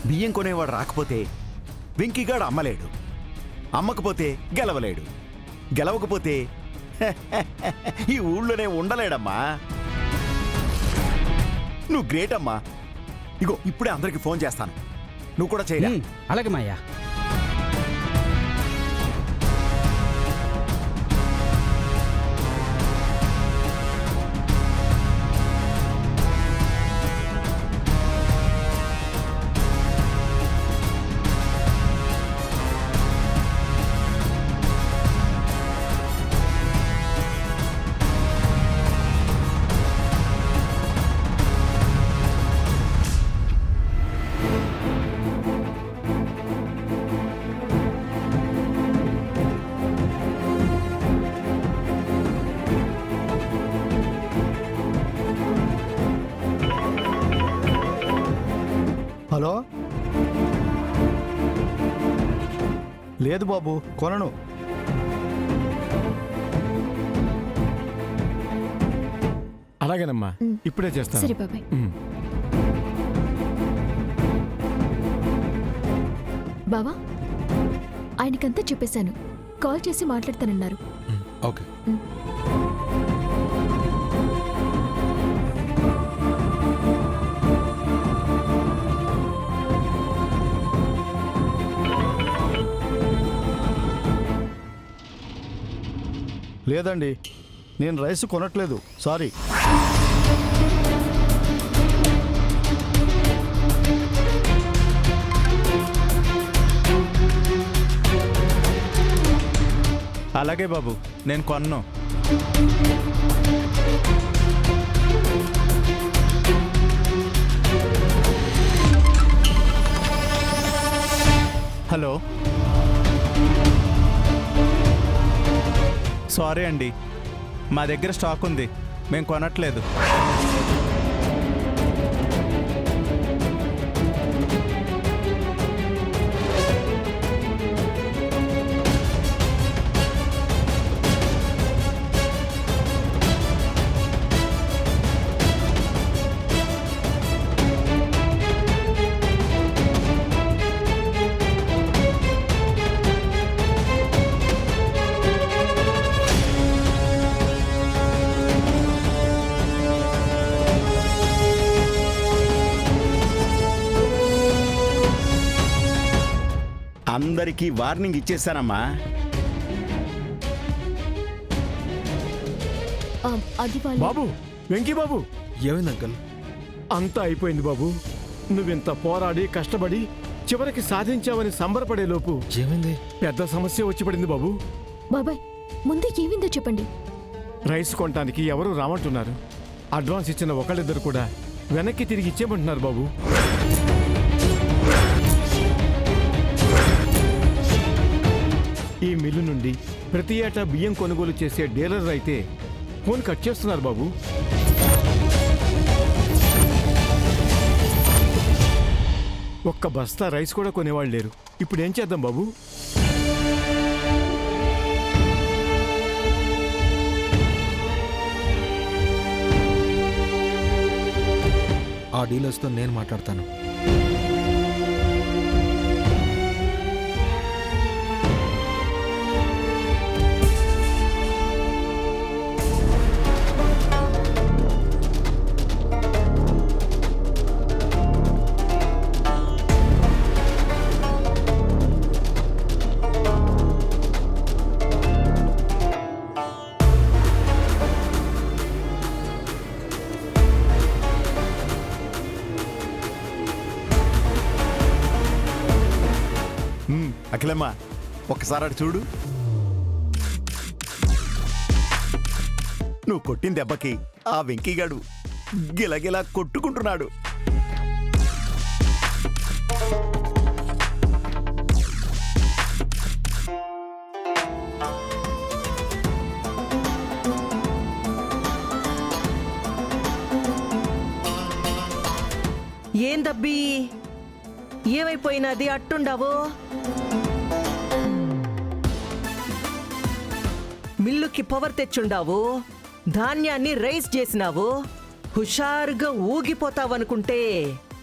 బియ్యం కొనేవాడు రాకపోతే వెంకీగాడు అమ్మలేడు, అమ్మకపోతే గెలవలేడు, గెలవకపోతే ఈ ఊళ్ళోనే ఉండలేడమ్మా. నువ్వు గ్రేట్ అమ్మా. ఇగో ఇప్పుడే అందరికి ఫోన్ చేస్తాను, నువ్వు కూడా చేయరా? అలాగే మాయా. హలో, లేదు బాబు, కొనను. అలాగేనమ్మా, ఇప్పుడే చేస్తాను. సరే బాబాయ్. బావా, ఆయనకంతా చెప్పేశాను, కాల్ చేసి మాట్లాడతానన్నారు. ఓకే. లేదండి, నేను రైస్ కొనట్లేదు, సారీ. అలాగే బాబు, నేను కొన్ను. హలో, సారీ అండి, మా దగ్గర స్టాక్ ఉంది, మేము కొనట్లేదు. అందరికీ వార్నింగ్ ఇచ్చేసానమ్మా. అది బాబు, వెంకీ బాబు, ఏమైంది అంకల్? అంతా అయిపోయింది బాబు. నువ్వింత పోరాడి కష్టపడి చివరికి సాధించావని సంబరపడే లోపు ఏమైంది? పెద్ద సమస్య వచ్చి పడింది బాబు. బాబాయ్, ముందు ఏమిందో చెప్పండి. రైస్ కొనటానికి ఎవరు రామంటున్నారు. అడ్వాన్స్ ఇచ్చిన ఒకళ్ళిద్దరు కూడా వెనక్కి తిరిగి ఇచ్చేయమంటున్నారు బాబు. ఈ మిల్లు నుండి ప్రతి ఏటా బియ్యం కొనుగోలు చేసే డీలర్ అయితే ఫోన్ కట్ చేస్తున్నారు బాబు. ఒక్క బస్తా రైస్ కూడా కొనేవాళ్ళు లేరు. ఇప్పుడు ఏం చేద్దాం బాబు? ఆ డీలర్స్తో నేను మాట్లాడతాను. అఖిలమ్మ, ఒక్కసారి అటు చూడు. నువ్వు కొట్టిన దెబ్బకి ఆ వెంకీగాడు గిలగిలా కొట్టుకుంటున్నాడు. ఏందబ్బీ, ఏమైపోయినది అట్టుండవు? మిల్లుకి పవర్ తెచ్చుండావు, ధాన్యాన్ని రైస్ చేసినావు, హుషారుగా ఊగిపోతావనుకుంటే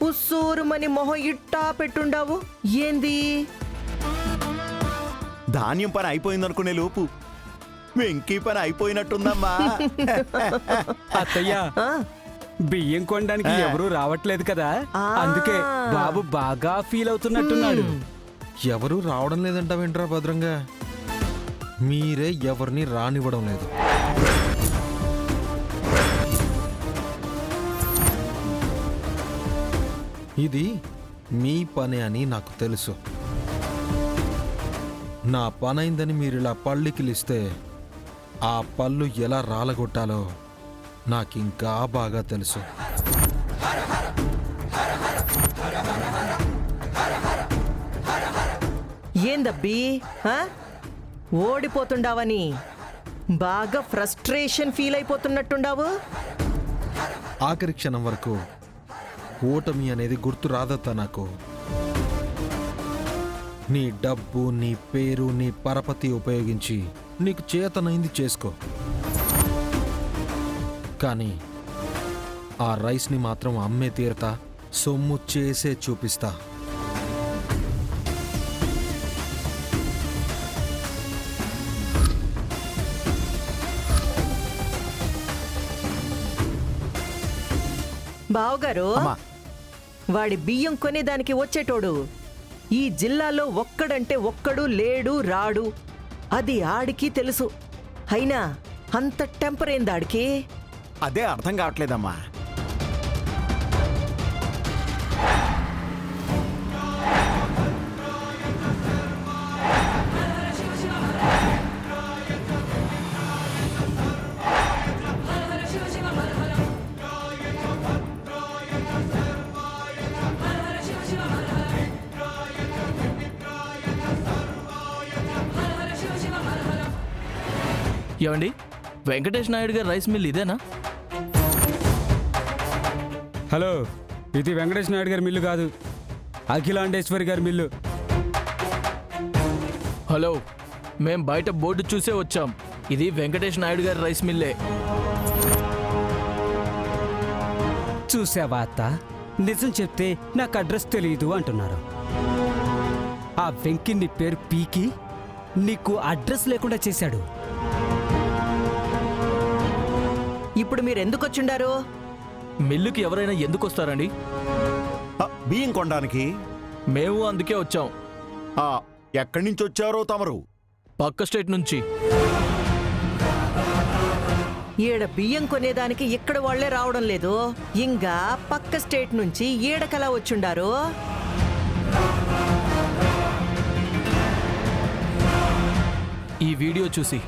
ఉస్సూరుమని మొహం ఇట్టా పెట్టుండావు ఏంది? ధాన్యం పని అయిపోయిందనుకునే లోపు వెంకీ పని అయిపోయినట్టుందమ్మా. అత్తయ్య ఆ? బియ్యం కొనడానికి ఎవరూ రావట్లేదు కదా ఆ. అందుకే బాబు బాగా ఫీల్ అవుతున్నట్టున్నాడు. ఎవరూ రావడం లేదంటావేంట్రా భద్రంగా? మీరే ఎవరిని రానివ్వడం లేదు. ఇది మీ పని అని నాకు తెలుసు. నా పనైందని మీరు ఇలా పళ్ళికిలిస్తే ఆ పళ్ళు ఎలా రాలగొట్టాలో నాకింకా బాగా తెలుసు. ఏందబ్బి ఆ? ఓడిపోతుండావని బాగా ఫ్రస్ట్రేషన్ ఫీల్ అయిపోతున్నట్టుండావు. ఆఖరి క్షణం వరకు ఓటమి అనేది గుర్తు రాదత్తా నాకు. నీ డబ్బు, నీ పేరు, నీ పరపతి ఉపయోగించి నీకు చేతనైంది చేసుకో. కానీ ఆ రైస్ని మాత్రం అమ్మే తీరతా, సొమ్ము చేసే చూపిస్తా. బావగారు, అమ్మా. వాడి బియ్యం కొనేదానికి వచ్చేటోడు ఈ జిల్లాలో ఒక్కడంటే ఒక్కడు లేడు రాడు. అది ఆడికి తెలుసు. అయినా అంత టెంపర్ ఏందాడికి? అదే అర్థం కావట్లేదమ్మా. ఏమండి, వెంకటేష్ నాయుడు గారి రైస్ మిల్ ఇదేనా? హలో, ఇది వెంకటేష్ నాయుడు గారి మిల్లు కాదు, అఖిలాండేశ్వరి గారి మిల్లు. హలో, మేం బయట బోర్డు చూసే వచ్చాం. ఇది వెంకటేష్ నాయుడు గారి రైస్ మిల్లే. చూసావా అత్త, నిజం చెప్తే నాకు అడ్రస్ తెలియదు అంటున్నారు. ఆ వెంకి నీ పేరు పీకి నీకు అడ్రస్ లేకుండా చేశాడు. ఇప్పుడు మీరు ఎందుకు వచ్చిండారు? మిల్లుకి ఎవరైనా ఎందుకు వస్తారండి? బియ్యం కొనడానికి. మేము అందుకే వచ్చాం. ఆ, ఎక్కడి నుంచి వచ్చారో తమరు? పక్క స్టేట్ నుంచి. ఈడ బియ్యం కొనేదానికి ఇక్కడ వాళ్లే రావడం లేదు, ఇంకా పక్క స్టేట్ నుంచి ఈడకలా వచ్చుండారు. ఈ వీడియో చూసి